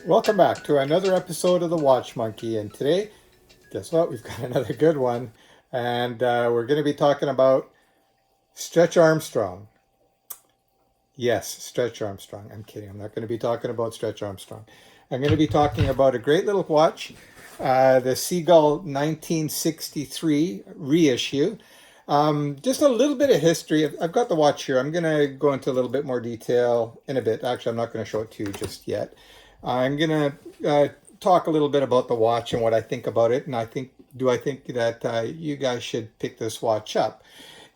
Welcome back to another episode of the Watch Monkey, and today, guess what? We've got another good one, and we're going to be talking about Stretch Armstrong. Yes, Stretch Armstrong. I'm kidding. I'm not going to be talking about Stretch Armstrong. I'm going to be talking about a great little watch, the Seagull 1963 reissue. Just a little bit of history. I've got the watch here. I'm going to go into a little bit more detail in a bit. Actually, I'm not going to show it to you just yet. I'm going to talk a little bit about the watch and what I think about it. And I think that you guys should pick this watch up.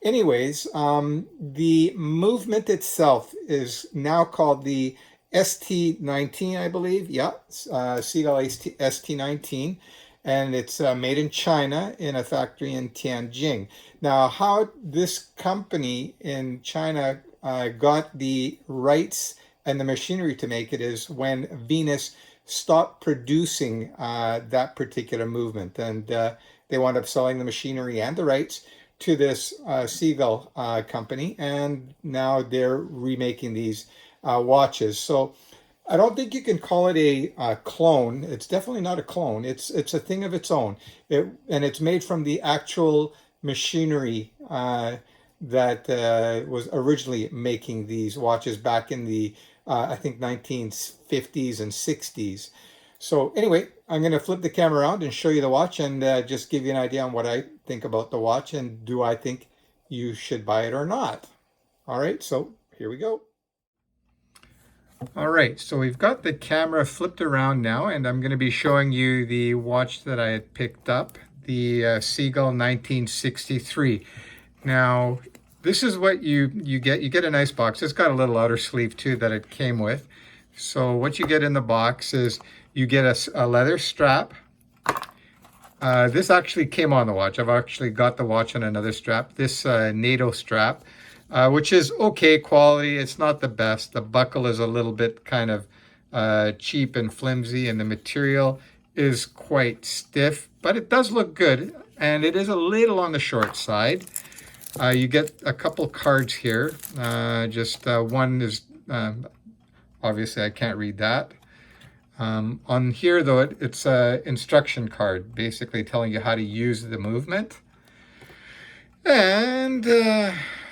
Anyways, the movement itself is now called the ST19, I believe. Yeah, Seagull ST19. And it's made in China in a factory in Tianjin. Now, how this company in China got the rights and the machinery to make it is when Venus stopped producing that particular movement. And they wound up selling the machinery and the rights to this Seagull company. And now they're remaking these watches. So I don't think you can call it a clone. It's definitely not a clone. It's a thing of its own. And it's made from the actual machinery that was originally making these watches back in the I think 1950s and 60s. So anyway, I'm going to flip the camera around and show you the watch and just give you an idea on what I think about the watch and do I think you should buy it or not. All right, so here we go. All right, so we've got the camera flipped around now, and I'm going to be showing you the watch that I had picked up, the Seagull 1963. Now, this is what you get. You get a nice box. It's got a little outer sleeve too that it came with. So what you get in the box is you get a leather strap. This actually came on the watch. I've actually got the watch on another strap. This NATO strap, which is okay quality. It's not the best. The buckle is a little bit kind of cheap and flimsy, and the material is quite stiff, but it does look good, and it is a little on the short side. You get a couple cards here. One is, obviously I can't read that. On here though, it's an instruction card, basically telling you how to use the movement. And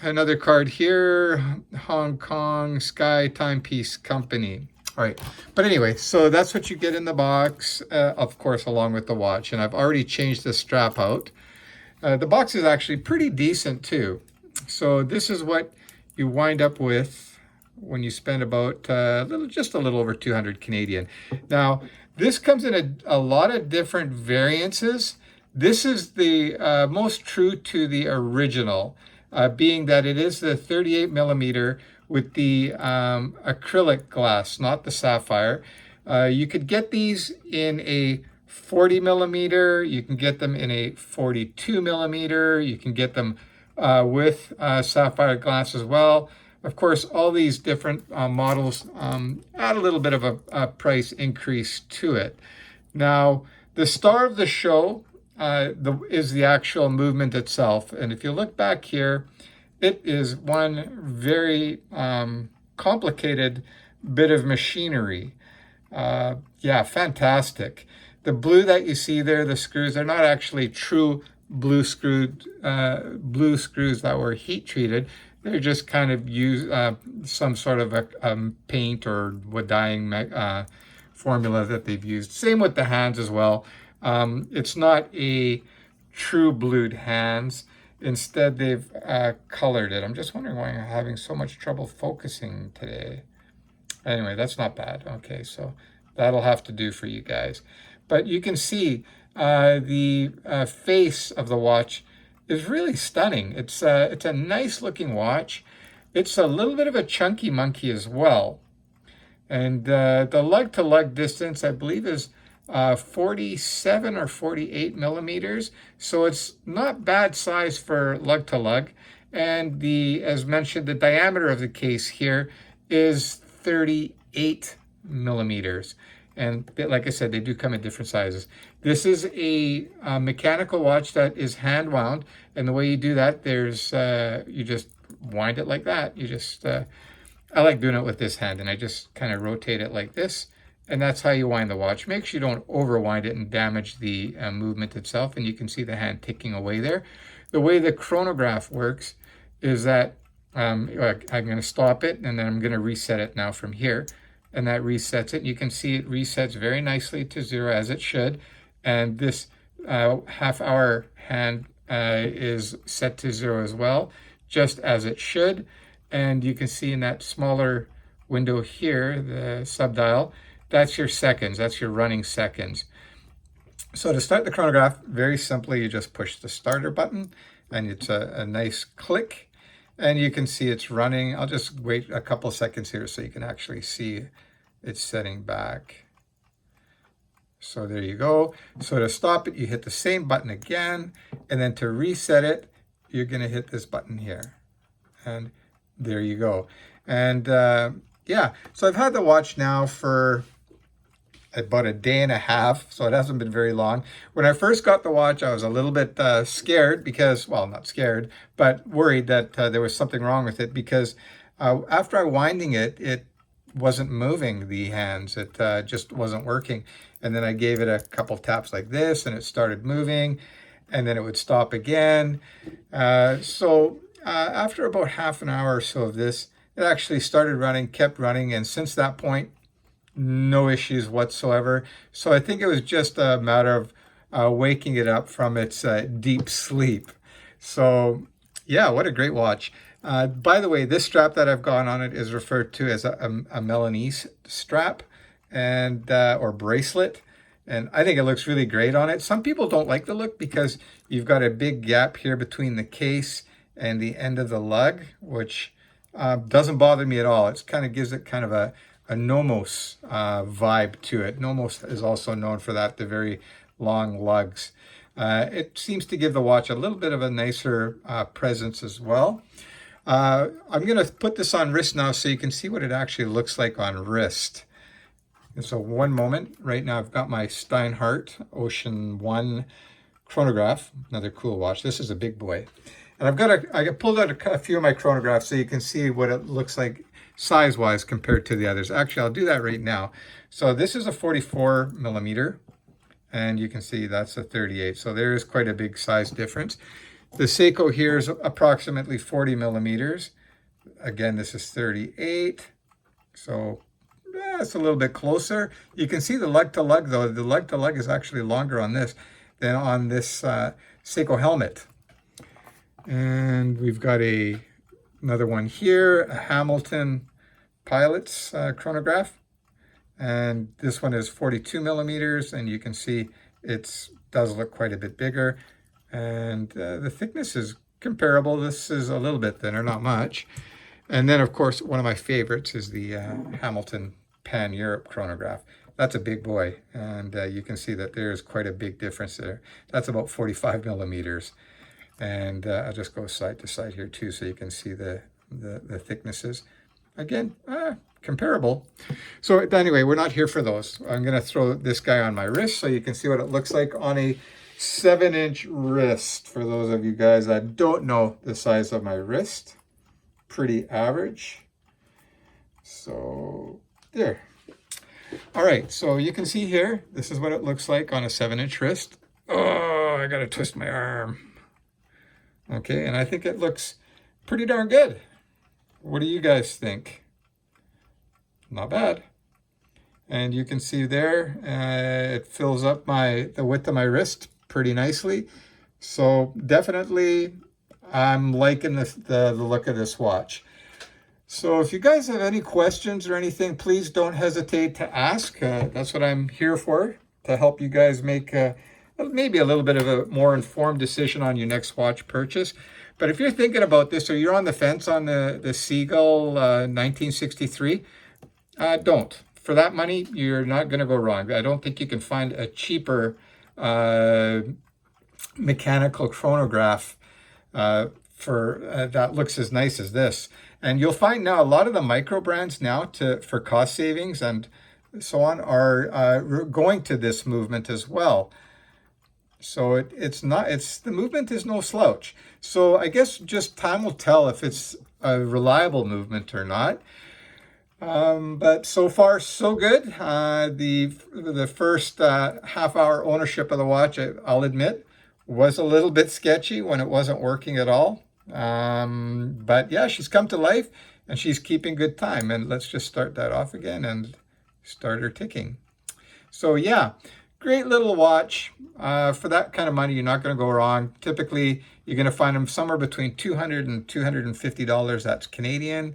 another card here, Hong Kong Sky Timepiece Company. All right, but anyway, so that's what you get in the box, of course, along with the watch. And I've already changed the strap out. The box is actually pretty decent too. So this is what you wind up with when you spend about just a little over 200 Canadian. Now, this comes in a lot of different variances. This is the most true to the original, being that it is the 38 millimeter with the acrylic glass, not the sapphire. You could get these in a 40 millimeter, you can get them in a 42 millimeter, you can get them with sapphire glass as well. Of course, all these different models add a little bit of a price increase to it. Now, the star of the show is the actual movement itself. And if you look back here, it is one very complicated bit of machinery. Yeah, fantastic. The blue that you see there, the screws, they're not actually true blue screws that were heat treated. They're just kind of some sort of a paint or wood dyeing formula that they've used. Same with the hands as well. It's not a true blued hands. Instead, they've colored it. I'm just wondering why I'm having so much trouble focusing today. Anyway, that's not bad. Okay, so that'll have to do for you guys. But you can see the face of the watch is really stunning. It's a nice looking watch. It's a little bit of a chunky monkey as well. And the lug to lug distance, I believe, is 47 or 48 millimeters. So it's not bad size for lug to lug. And as mentioned, the diameter of the case here is 38 millimeters. And like I said, they do come in different sizes. This is a mechanical watch that is hand wound. And the way you do that, you just wind it like that. I like doing it with this hand, and I just kind of rotate it like this, and that's how you wind the watch. Make sure you don't overwind it and damage the movement itself, and you can see the hand ticking away there. The way the chronograph works is that I'm going to stop it, and then I'm going to reset it now from here, and that resets it. You can see it resets very nicely to 0 as it should, and this half-hour hand is set to 0 as well, just as it should. And you can see in that smaller window here, the subdial, that's your seconds, that's your running seconds. So to start the chronograph, very simply, you just push the starter button, and it's a nice click, and you can see it's running. I'll just wait a couple seconds here so you can actually see it's setting back. So there you go. So to stop it, you hit the same button again, and then to reset it, you're going to hit this button here. And there you go. And yeah, so I've had the watch now for about a day and a half, so it hasn't been very long. When I first got the watch, I was a little bit scared because, well, not scared, but worried that there was something wrong with it, because after I winding it, it wasn't moving the hands. It just wasn't working. And then I gave it a couple taps like this, and it started moving, and then it would stop again. So after about half an hour or so of this, it actually started running, kept running, and since that point, no issues whatsoever. So I think it was just a matter of waking it up from its deep sleep. So yeah, what a great watch. By the way, this strap that I've got on it is referred to as a Milanese strap, and or bracelet. And I think it looks really great on it. Some people don't like the look because you've got a big gap here between the case and the end of the lug, which doesn't bother me at all. It kind of gives it kind of a Nomos vibe to it. Nomos is also known for that, the very long lugs. It seems to give the watch a little bit of a nicer presence as well. I'm going to put this on wrist now so you can see what it actually looks like on wrist. And so one moment, right now I've got my Steinhardt Ocean 1 chronograph, another cool watch. This is a big boy. And I pulled out a few of my chronographs so you can see what it looks like size-wise compared to the others. Actually, I'll do that right now. So this is a 44 millimeter, and you can see that's a 38. So there is quite a big size difference. The Seiko here is approximately 40 millimeters. Again, this is 38. So it's a little bit closer. You can see the lug to lug though. The lug to lug is actually longer on this than on this Seiko helmet. And we've got another one here, a Hamilton Pilot's chronograph, and this one is 42 millimeters, and you can see it does look quite a bit bigger, and the thickness is comparable. This is a little bit thinner, not much. And then of course one of my favorites is the Hamilton Pan Europe chronograph. That's a big boy, and you can see that there's quite a big difference there. That's about 45 millimeters. And I'll just go side to side here too so you can see the thicknesses. Again, comparable. So anyway, we're not here for those. I'm going to throw this guy on my wrist so you can see what it looks like on a 7-inch wrist. For those of you guys that don't know the size of my wrist, pretty average. So there. All right, so you can see here, this is what it looks like on a 7-inch wrist. Oh, I got to twist my arm. Okay, and I think it looks pretty darn good. What do you guys think? Not bad. And you can see there, it fills up the width of my wrist pretty nicely. So definitely, I'm liking the look of this watch. So if you guys have any questions or anything, please don't hesitate to ask. That's what I'm here for, to help you guys make maybe a little bit of a more informed decision on your next watch purchase. But if you're thinking about this or you're on the fence on the Seagull 1963, don't. For that money, you're not going to go wrong. I don't think you can find a cheaper mechanical chronograph that looks as nice as this. And you'll find now a lot of the micro brands now for cost savings and so on are going to this movement as well. So the movement is no slouch. So I guess just time will tell if it's a reliable movement or not. But so far, so good. The first half hour ownership of the watch, I'll admit, was a little bit sketchy when it wasn't working at all. But yeah, she's come to life and she's keeping good time. And let's just start that off again and start her ticking. So yeah, great little watch. For that kind of money, you're not going to go wrong. Typically, you're going to find them somewhere between $200 and $250. That's Canadian.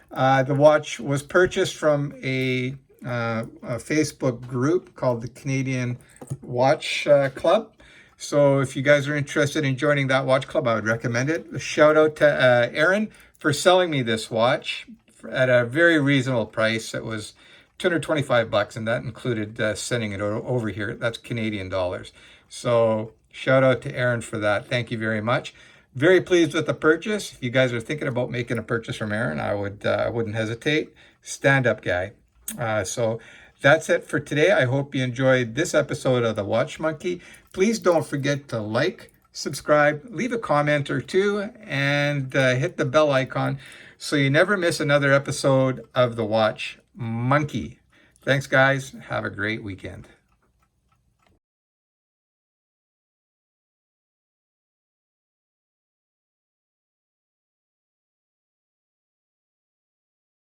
The watch was purchased from a Facebook group called the Canadian Watch Club. So if you guys are interested in joining that watch club, I would recommend it. A shout out to Aaron for selling me this watch at a very reasonable price. It was $225, and that included sending it over here. That's Canadian dollars. So shout out to Aaron for that. Thank you very much. Very pleased with the purchase. If you guys are thinking about making a purchase from Aaron, I wouldn't hesitate. Stand up guy. So that's it for today. I hope you enjoyed this episode of the Watch Monkey. Please don't forget to like, subscribe, leave a comment or two, and hit the bell icon so you never miss another episode of the Watch Monkey. Thanks, guys. Have a great weekend.